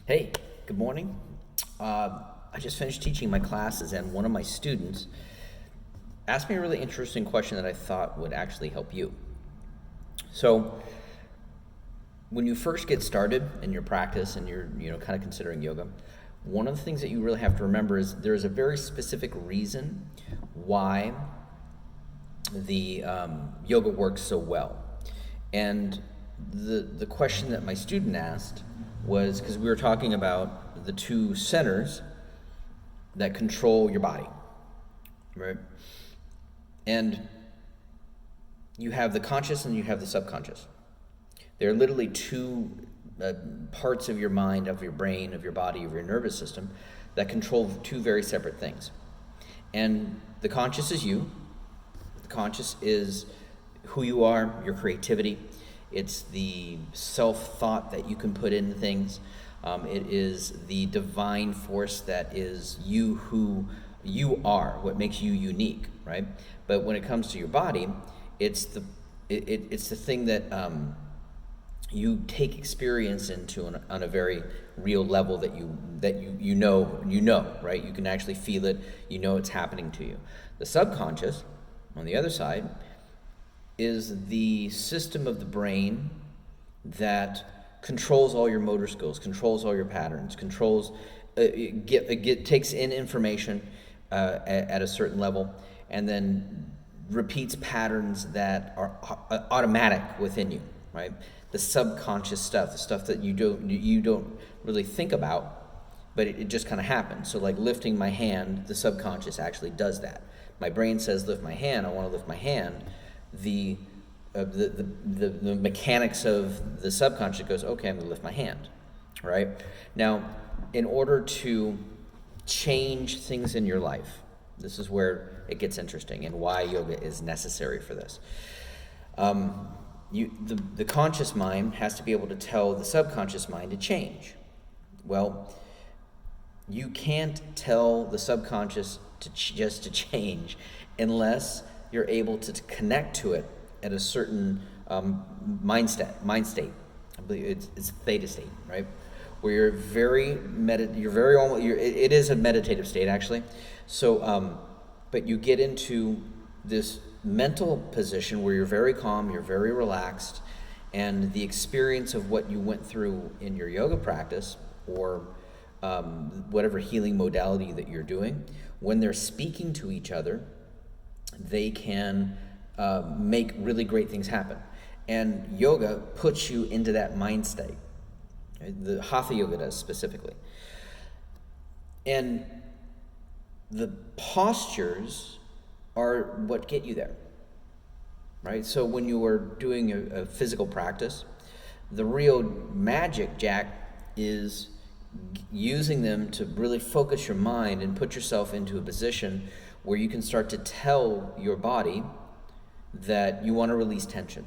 Hey, good morning. I just finished teaching my classes, and one of my students asked me a really interesting question that I thought would actually help you. So, when you first get started in your practice and you're kind of considering yoga, one of the things that you really have to remember is there's a very specific reason why the yoga works so well. And the question that my student asked was because we were talking about the two centers that control your body, right? And you have the conscious and you have the subconscious. They're literally two parts of your mind, of your brain, of your body, of your nervous system that control two very separate things. And the conscious is you. The conscious is who you are, your creativity. It's the self-thought that you can put in things. It is the divine force that is you, who you are, what makes you unique, right? But when it comes to your body, it's the thing that you take experience into on a very real level that you know, right? You can actually feel it. You know it's happening to you. The subconscious, on the other side, is the system of the brain that controls all your motor skills, controls all your patterns, controls takes in information at a certain level, and then repeats patterns that are automatic within you, right? The subconscious stuff, the stuff that you don't really think about, but it just kind of happens. So like lifting my hand, the subconscious actually does that. My brain says lift my hand, I want to lift my hand. The mechanics of the subconscious goes, okay, I'm going to lift my hand, right? Now, in order to change things in your life, this is where it gets interesting and why yoga is necessary for this. The conscious mind has to be able to tell the subconscious mind to change. Well, you can't tell the subconscious just to change unless you're able to connect to it at a certain mind state. I believe it's theta state, right? Where you're it is a meditative state actually. So, but you get into this mental position where you're very calm, you're very relaxed, and the experience of what you went through in your yoga practice or whatever healing modality that you're doing, when they're speaking to each other, they can make really great things happen. And yoga puts you into that mind state. Right? The Hatha Yoga does specifically. And the postures are what get you there, right? So when you are doing a physical practice, the real magic, Jack, is using them to really focus your mind and put yourself into a position where you can start to tell your body that you want to release tension.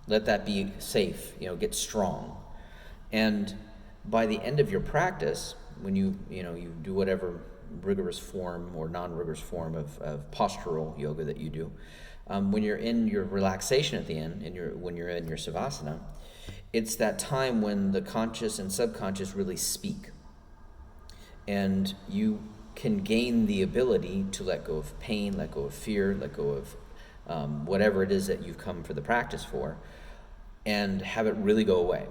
Let that be safe, get strong. And by the end of your practice, when you do whatever rigorous form or non-rigorous form of postural yoga that you do, when you're in your relaxation at the end, when you're in your savasana, it's that time when the conscious and subconscious really speak. And you can gain the ability to let go of pain, let go of fear, let go of whatever it is that you've come for the practice for, and have it really go away,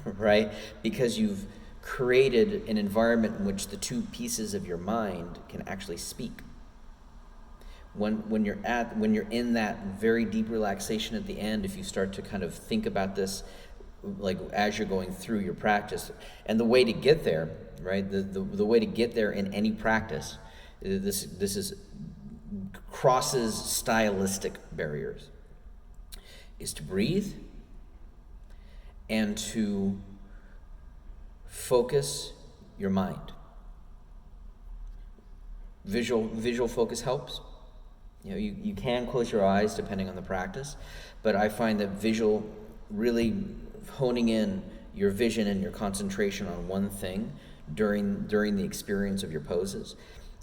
right? Because you've created an environment in which the two pieces of your mind can actually speak. When you're in that very deep relaxation at the end, if you start to kind of think about this, like as you're going through your practice, and the way to get there, right? The way to get there in any practice, this is crosses stylistic barriers, is to breathe and to focus your mind. Visual focus helps. You can close your eyes depending on the practice, but I find that visual, really honing in your vision and your concentration on one thing during the experience of your poses,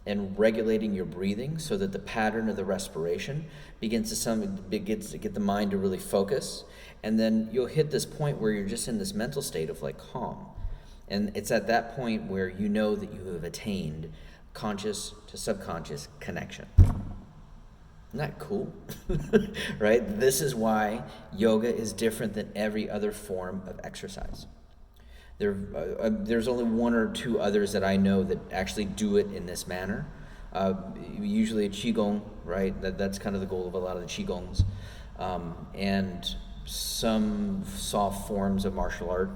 and regulating your breathing so that the pattern of the respiration begins to get the mind to really focus, And then you'll hit this point where you're just in this mental state of like calm. And it's at that point where you know that you have attained conscious to subconscious connection. Isn't that cool? Right? This is why yoga is different than every other form of exercise. There's only one or two others that I know that actually do it in this manner. Usually a qigong, right? That's kind of the goal of a lot of the qigongs, and some soft forms of martial art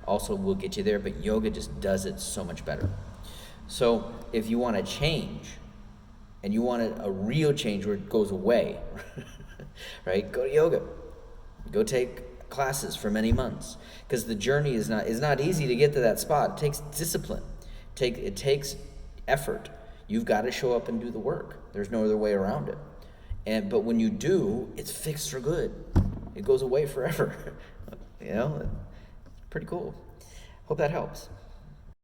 also will get you there. But yoga just does it so much better. So if you want to change, and you want a real change where it goes away, right? Go to yoga. Go take classes for many months, because the journey is not easy to get to that spot. It takes discipline. It takes effort. You've got to show up and do the work. There's no other way around it. But when you do, it's fixed for good. It goes away forever. Pretty cool. Hope that helps.